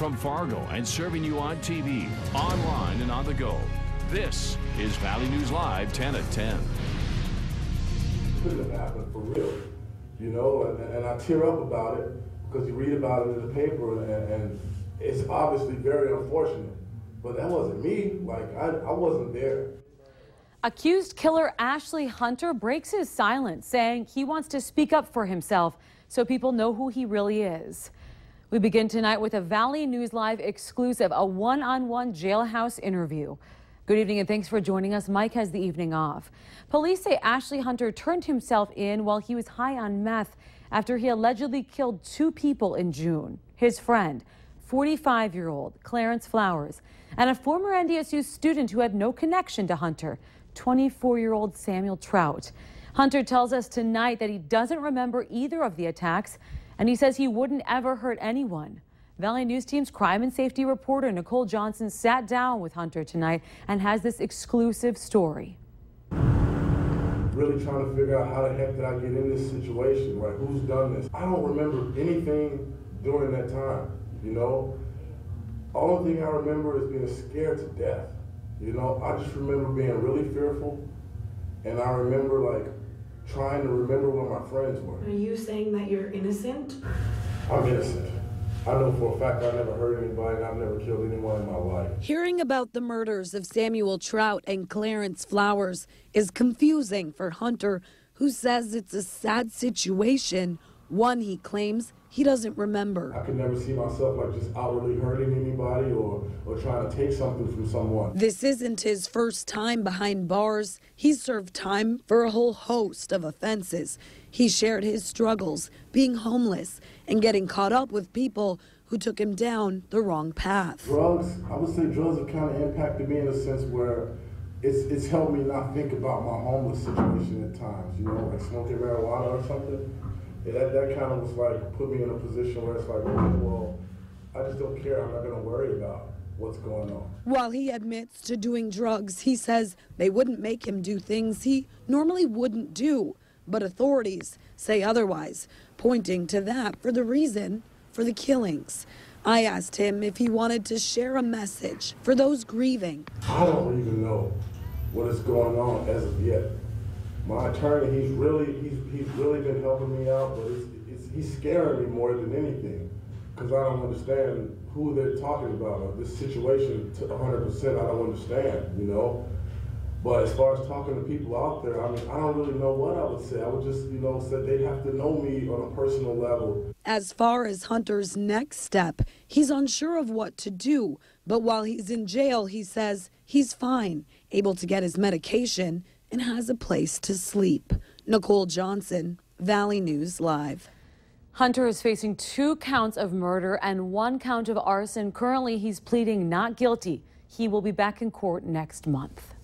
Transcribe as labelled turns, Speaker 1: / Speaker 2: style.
Speaker 1: from Fargo and serving you on TV, online, and on the go. This is Valley News Live 10 at 10.
Speaker 2: Couldn't have happened for real, you know, and I tear up about it because you read about it in the paper, and it's obviously very unfortunate. But that wasn't me. Like, I wasn't there.
Speaker 3: Accused killer Ashley Hunter breaks his silence, saying he wants to speak up for himself so people know who he really is. We begin tonight with a Valley News Live exclusive, a one-on-one jailhouse interview. Good evening and thanks for joining us. Mike has the evening off. Police say Ashley Hunter turned himself in while he was high on meth after he allegedly killed 2 people in June. His friend, 45-year-old Clarence Flowers, and a former NDSU student who had no connection to Hunter, 24-year-old Samuel Trout. Hunter tells us tonight that he doesn't remember either of the attacks, and he says he wouldn't ever hurt anyone. Valley News Team's crime and safety reporter Nicole Johnson sat down with Hunter tonight and has this exclusive story.
Speaker 2: Really trying to figure out how the heck did I get in this situation, right? Who's done this? I don't remember anything during that time, you know? Only thing I remember is being scared to death. You know, I just remember being really fearful, and I remember like trying to remember where my friends were.
Speaker 4: Are you saying that you're innocent?
Speaker 2: I'm innocent. I know for a fact I never hurt anybody and I've never killed anyone in my life.
Speaker 5: Hearing about the murders of Samuel Trout and Clarence Flowers is confusing for Hunter, who says it's a sad situation, one he claims he doesn't remember.
Speaker 2: I could never see myself like just outwardly hurting anybody or trying to take something from someone.
Speaker 5: This isn't his first time behind bars. He served time for a whole host of offenses. He shared his struggles, being homeless and getting caught up with people who took him down the wrong path.
Speaker 2: Drugs, I would say drugs have kind of impacted me in a sense where it's helped me not think about my homeless situation at times, you know, like smoking marijuana or something. That kind of was like, put me in a position where it's like, well, I just don't care. I'm not going to worry about what's going on.
Speaker 5: While he admits to doing drugs, he says they wouldn't make him do things he normally wouldn't do. But authorities say otherwise, pointing to that for the reason for the killings. I asked him if he wanted to share a message for those grieving.
Speaker 2: I don't even know what is going on as of yet. My attorney, he's really been helping me out, but he's scaring me more than anything because I don't understand who they're talking about or this situation to 100%. I don't understand, you know. But as far as talking to people out there, I mean, I don't really know what I would say. I would just, you know, say they'd have to know me on a personal level.
Speaker 5: As far as Hunter's next step, he's unsure of what to do. But while he's in jail, he says he's fine, able to get his medication, and has a place to sleep. Nicole Johnson, Valley News Live.
Speaker 3: Hunter is facing 2 counts of murder and 1 count of arson. Currently, he's pleading not guilty. He will be back in court next month.